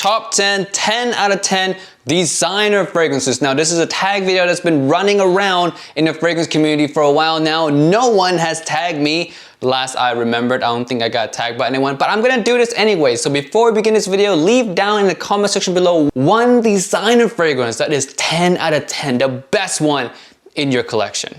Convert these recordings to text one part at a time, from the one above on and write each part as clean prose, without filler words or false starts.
top 10, 10 out of 10 designer fragrances. Now this is a tag video that's been running around in the fragrance community for a while now. No one has tagged me. Last I remembered, I don't think I got tagged by anyone, but I'm gonna do this anyway. So before we begin this video, leave down in the comment section below one designer fragrance that is 10 out of 10, the best one in your collection.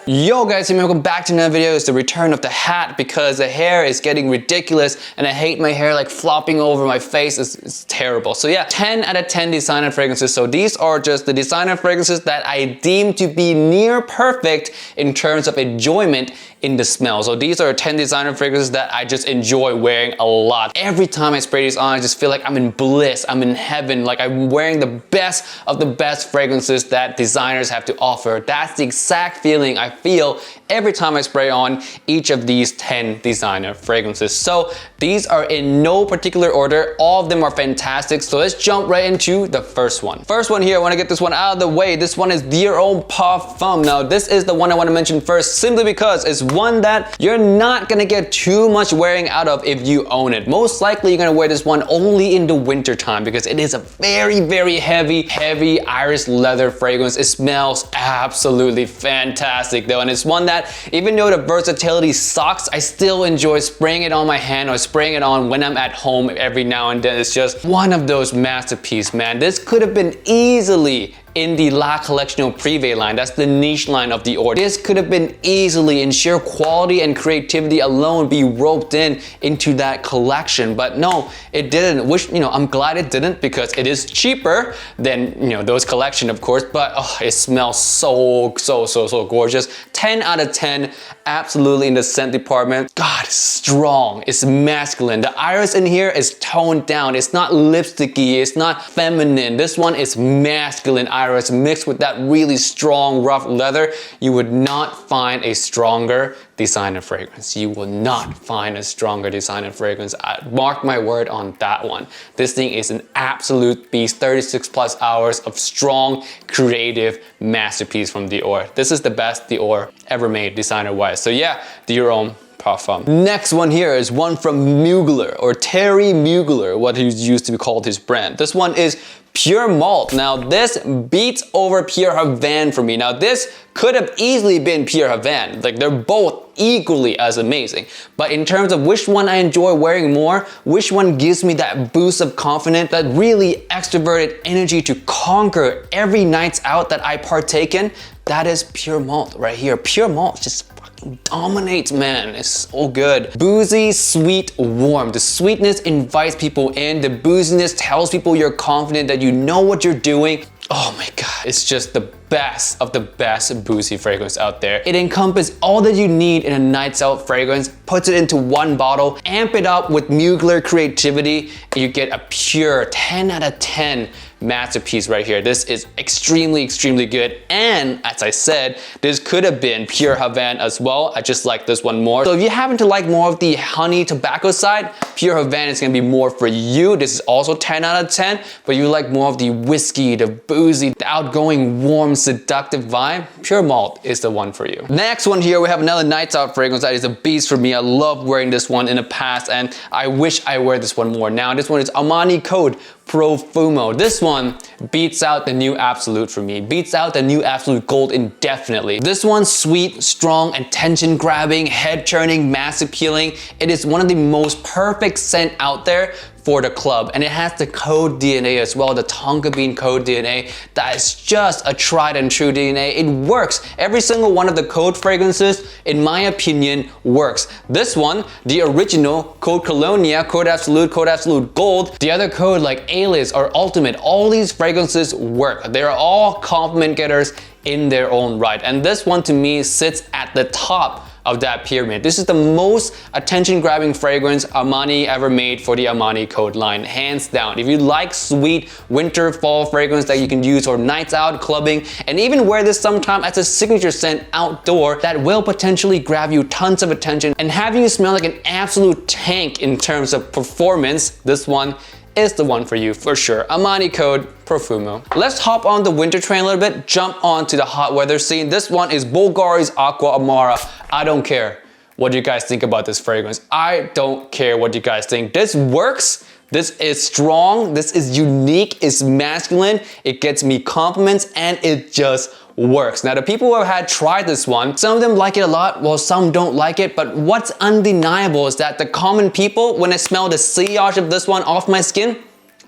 Yo guys, welcome back to another video. It's the return of the hat because the hair is getting ridiculous and I hate my hair like flopping over my face. It's terrible. So yeah, 10 out of 10 designer fragrances. So these are just the designer fragrances that I deem to be near perfect in terms of enjoyment in the smell. So these are 10 designer fragrances that I just enjoy wearing a lot. Every time I spray these on, I just feel like I'm in bliss, I'm in heaven, like I'm wearing the best of the best fragrances that designers have to offer. That's the exact feeling I feel every time I spray on each of these 10 designer fragrances. So these are in no particular order. All of them are fantastic. So let's jump right into the first one. First one here, I want to get this one out of the way. This one is Dior Profumo. Now this is the one I want to mention first simply because it's one that you're not gonna get too much wearing out of if you own it. Most likely you're gonna wear this one only in the winter time because it is a very heavy iris leather fragrance. It smells absolutely fantastic though, and it's one that even though the versatility sucks, I still enjoy spraying it on my hand or spraying it on when I'm at home every now and then. It's just one of those masterpieces, man. This could have been easily in the La Collection Privé line. That's the niche line of Dior. This could have been easily, in sheer quality and creativity alone, be roped into that collection. But no, it didn't. Which, you know, I'm glad it didn't because it is cheaper than, you know, those collection, of course. But oh, it smells so gorgeous. 10 out of 10, absolutely in the scent department. God, it's strong. It's masculine. The iris in here is toned down. It's not lipsticky. It's not feminine. This one is masculine iris mixed with that really strong rough leather. You would not find a stronger designer fragrance. You will not find a stronger designer fragrance. Mark my word on that one. This thing is an absolute beast. 36 plus hours of strong creative masterpiece from Dior. This is the best Dior ever made designer wise. So yeah, Dior Parfum. Next one here is one from Mugler, or Terry Mugler, what he used to be called his brand. This one is Pure Malt. Now this beats over Pure Havane for me. Now this could have easily been Pure Havane. Like they're both equally as amazing. But in terms of which one I enjoy wearing more, which one gives me that boost of confidence, that really extroverted energy to conquer every nights out that I partake in, that is Pure Malt right here. Pure Malt just dominates, man. It's so good. Boozy, sweet, warm. The sweetness invites people in. The booziness tells people you're confident, that you know what you're doing. Oh my God, it's just the best of the best boozy fragrance out there. It encompasses all that you need in a nights out fragrance, puts it into one bottle, amp it up with Mugler creativity, and you get a pure 10 out of 10 masterpiece right here. This is extremely good, and as I said, this could have been Pure Havane as well. I just like this one more. So if you happen to like more of the honey tobacco side, Pure Havane is gonna be more for you. This is also 10 out of 10, but you like more of the whiskey, the boozy, the outgoing, warm, seductive vibe, Pure Malt is the one for you. Next one here, we have another nights out fragrance that is a beast for me. I love wearing this one in the past, and I wish I wear this one more now. This one is Armani Code Profumo. This one beats out the new Absolute for me. Beats out the new Absolute Gold indefinitely. This one's sweet, strong, attention grabbing, head turning, mass appealing. It is one of the most perfect scent out there for the club, and it has the code DNA as well, the tonka bean code DNA. That is just a tried and true DNA. It works. Every single one of the code fragrances, in my opinion, works. This one, the original Code Colonia, Code Absolute Gold, the other code like Alias or Ultimate, all these fragrances work. They're all compliment getters in their own right, and this one to me sits at the top of that pyramid. This is the most attention-grabbing fragrance Armani ever made for the Armani Code line, hands down. If you like sweet winter fall fragrance that you can use for nights out, clubbing, and even wear this sometime as a signature scent outdoor, that will potentially grab you tons of attention and have you smell like an absolute tank in terms of performance, this one is the one for you for sure. Armani Code Profumo. Let's hop on the winter train a little bit, jump on to the hot weather scene. This one is Bulgari's Aqua Amara. I don't care what do you guys think about this fragrance? I don't care what you guys think. This works. This is strong. This is unique. It's masculine. It gets me compliments and it just works. Now, the people who have had tried this one, some of them like it a lot, while some don't like it. But what's undeniable is that the common people, when I smell the sillage of this one off my skin,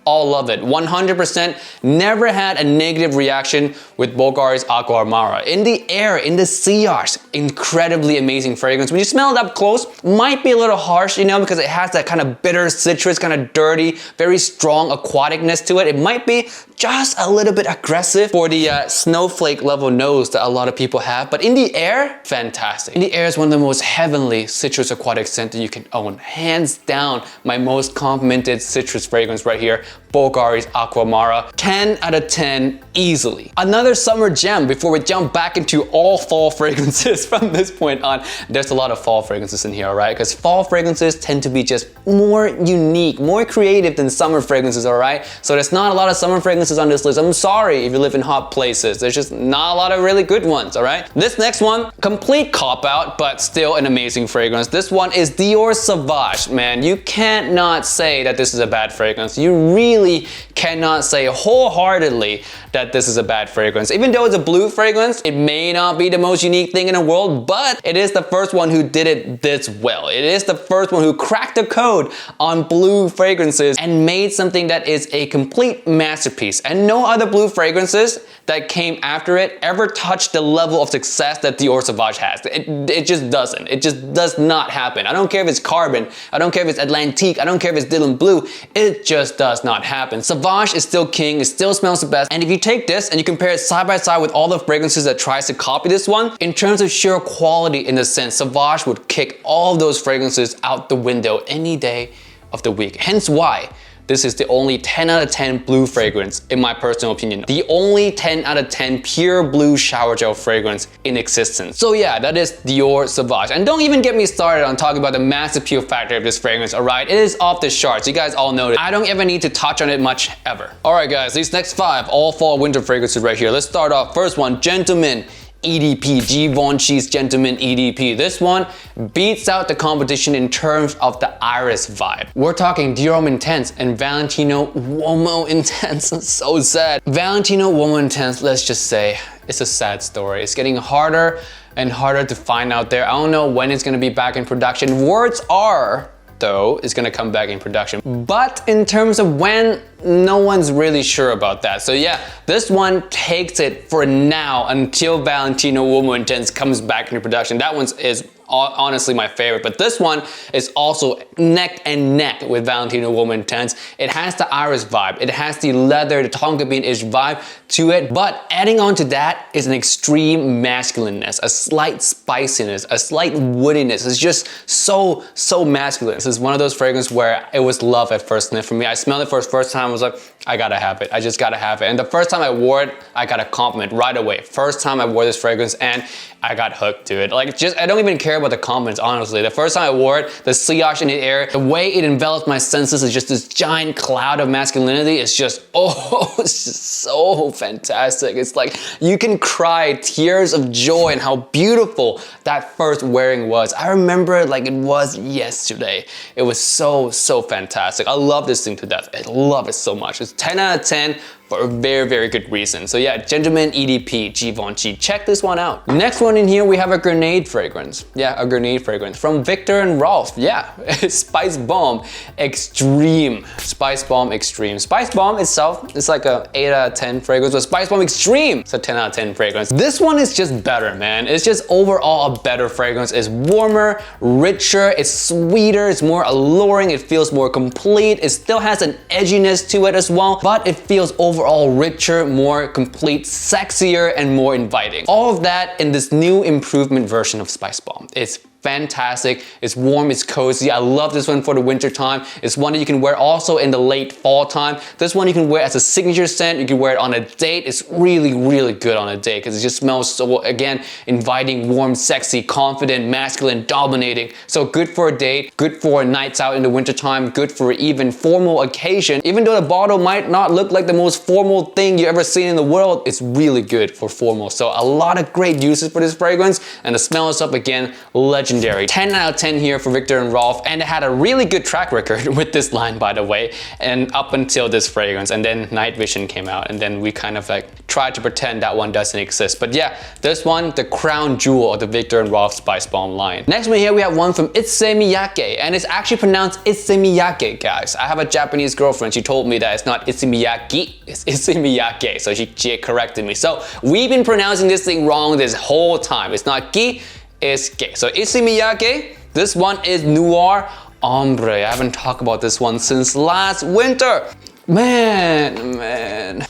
all love it. 100% never had a negative reaction with Bulgari's Aqua Amara. In the air, in the sillage, incredibly amazing fragrance. When you smell it up close, might be a little harsh, you know, because it has that kind of bitter citrus, kind of dirty, very strong aquaticness to it. It might be just a little bit aggressive for the snowflake level nose that a lot of people have. But in the air, fantastic. In the air is one of the most heavenly citrus aquatic scents that you can own. Hands down, my most complimented citrus fragrance right here. Bulgari's Aqua Amara. 10 out of 10 easily. Another summer gem before we jump back into all fall fragrances from this point on. There's a lot of fall fragrances in here, alright? Because fall fragrances tend to be just more unique, more creative than summer fragrances, alright? So there's not a lot of summer fragrances on this list. I'm sorry if you live in hot places. There's just not a lot of really good ones, alright? This next one, complete cop-out, but still an amazing fragrance. This one is Dior Savage. Man, you can't not say that this is a bad fragrance. You really cannot say wholeheartedly that this is a bad fragrance. Even though it's a blue fragrance, it may not be the most unique thing in the world, but it is the first one who did it this well. It is the first one who cracked the code on blue fragrances and made something that is a complete masterpiece. And no other blue fragrances that came after it ever touched the level of success that Dior Savage has. It just doesn't. It just does not happen. I don't care if it's Carbon. I don't care if it's Atlantique. I don't care if it's Dylan Blue. It just does not happen. Savage is still king. It still smells the best. And if you take this and you compare it side by side with all the fragrances that tries to copy this one, in terms of sheer quality in the sense, Savage would kick all of those fragrances out the window any day of the week. Hence why this is the only 10 out of 10 blue fragrance, in my personal opinion. The only 10 out of 10 pure blue shower gel fragrance in existence. So yeah, that is Dior Savage. And don't even get me started on talking about the mass appeal factor of this fragrance, alright? It is off the charts. You guys all know it. I don't ever need to touch on it much, ever. Alright guys, these next 5 all fall winter fragrances right here. Let's start off. First one, Gentleman EDP, Givenchy's Gentleman EDP. This one beats out the competition in terms of the iris vibe. We're talking Dior Homme Intense and Valentino Uomo Intense. So sad. Valentino Uomo Intense, let's just say, it's a sad story. It's getting harder and harder to find out there. I don't know when it's gonna be back in production. Words are, though, is gonna come back in production. But in terms of when, no one's really sure about that. So yeah, this one takes it for now until Valentino Uomo Intense comes back into production. That one is honestly my favorite, but this one is also neck and neck with Valentino Uomo Intense. It has the iris vibe, it has the leather, the tonka bean-ish vibe to it, but adding on to that is an extreme masculineness, a slight spiciness, a slight woodiness. It's just so masculine. This is one of those fragrances where it was love at first sniff for me. I smelled it for the first time, I was like, I gotta have it. I just gotta have it. And the first time I wore it, I got a compliment right away. First time I wore this fragrance and I got hooked to it. Like, just, I don't even care about the compliments, honestly. The first time I wore it, the sillage in the air, the way it envelops my senses is just this giant cloud of masculinity. It's just, oh, it's just so fantastic. It's like, you can cry tears of joy and how beautiful that first wearing was. I remember it like it was yesterday. It was so fantastic. I love this thing to death. I love it so much. It's 10 out of 10 for a very good reason. So yeah, Gentleman EDP, Givenchy. Check this one out. Next one in here, we have a grenade fragrance. Yeah, a grenade fragrance from Victor and Rolf. Yeah, Spice Bomb Extreme. Spice Bomb Extreme. Spice Bomb itself is like a 8 out of 10 fragrance, but Spice Bomb Extreme, it's a 10 out of 10 fragrance. This one is just better, man. It's just overall a better fragrance. It's warmer, richer, it's sweeter, it's more alluring, it feels more complete. It still has an edginess to it as well, but it feels overall richer, more complete, sexier, and more inviting. All of that in this new improvement version of Spice Bomb. It's fantastic, it's warm, it's cozy. I love this one for the winter time. It's one that you can wear also in the late fall time. This one you can wear as a signature scent. You can wear it on a date. It's really good on a date because it just smells so, again, inviting, warm, sexy, confident, masculine, dominating. So good for a date, good for nights out in the winter time, good for even formal occasion. Even though the bottle might not look like the most formal thing you ever seen in the world, it's really good for formal. So a lot of great uses for this fragrance, and the smell itself, again, legendary. legendary. 10 out of 10 here for Viktor and Rolf, and it had a really good track record with this line, by the way, and up until this fragrance, and then Night Vision came out, and then we kind of like tried to pretend that one doesn't exist. But yeah, this one, the crown jewel of the Viktor and Rolf Spice Bomb line. Next one here, we have one from Ise Miyake, and it's actually pronounced Ise Miyake, guys. I have a Japanese girlfriend, she told me that it's not Ise Miyake, it's Ise Miyake, so she corrected me. So we've been pronouncing this thing wrong this whole time. It's not gi, it's ge. So Ise Miyake, this one is Noir Hombre. I haven't talked about this one since last winter. Man,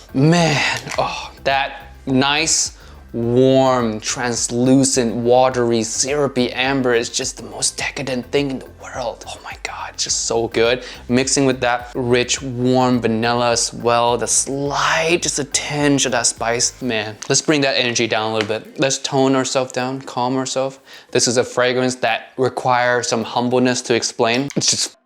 oh, that nice, warm, translucent, watery, syrupy amber is just the most decadent thing in the world. Oh my God, just so good. Mixing with that rich, warm vanilla as well, the slight, just a tinge of that spice. Man, let's bring that energy down a little bit. Let's tone ourselves down, calm ourselves. This is a fragrance that requires some humbleness to explain. It's just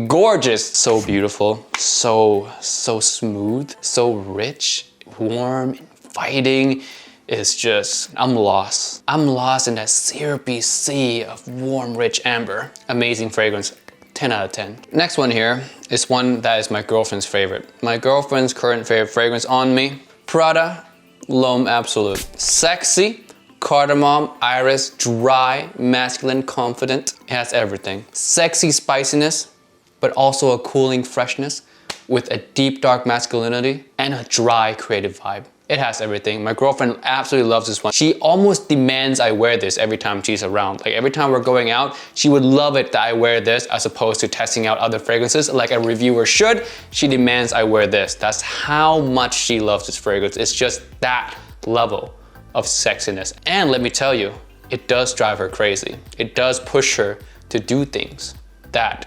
gorgeous. So beautiful, so smooth, so rich, warm, inviting. It's just, I'm lost. I'm lost in that syrupy sea of warm, rich amber. Amazing fragrance, 10 out of 10. Next one here is one that is my girlfriend's favorite. My girlfriend's current favorite fragrance on me, Prada Lhomme Absolute. Sexy, cardamom, iris, dry, masculine, confident. It has everything. Sexy spiciness, but also a cooling freshness with a deep dark masculinity and a dry creative vibe. It has everything. My girlfriend absolutely loves this one. She almost demands I wear this every time she's around. Like every time we're going out, she would love it that I wear this as opposed to testing out other fragrances like a reviewer should. She demands I wear this. That's how much she loves this fragrance. It's just that level of sexiness. And let me tell you, it does drive her crazy. It does push her to do things that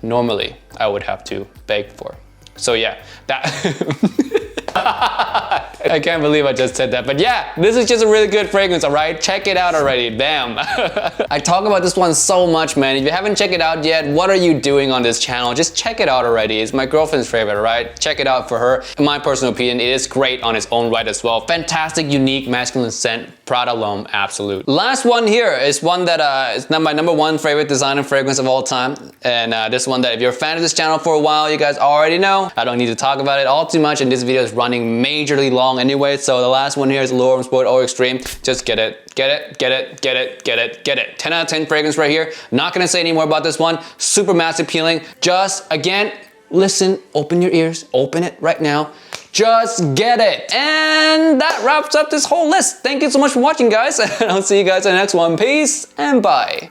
normally I would have to beg for. So yeah, that I can't believe I just said that, but yeah, this is just a really good fragrance, all right? Check it out already, damn. I talk about this one so much, man. If you haven't checked it out yet, what are you doing on this channel? Just check it out already. It's my girlfriend's favorite, all right? Check it out for her. In my personal opinion, it is great on its own right as well. Fantastic, unique, masculine scent, Prada Lhomme Absolute. Last one here is one that is my #1 favorite designer fragrance of all time. And this one that if you're a fan of this channel for a while, you guys already know. I don't need to talk about it all too much, and this video is running majorly long anyway, so the last one here is Lhomme Sport Eau Extreme. Just get it, get it, get it, get it, get it, get it. 10 out of 10 fragrance right here. Not gonna say any more about this one. Super mass appealing. Just, again, listen, open your ears, open it right now. Just get it. And that wraps up this whole list. Thank you so much for watching, guys. And I'll see you guys in the next one. Peace and bye.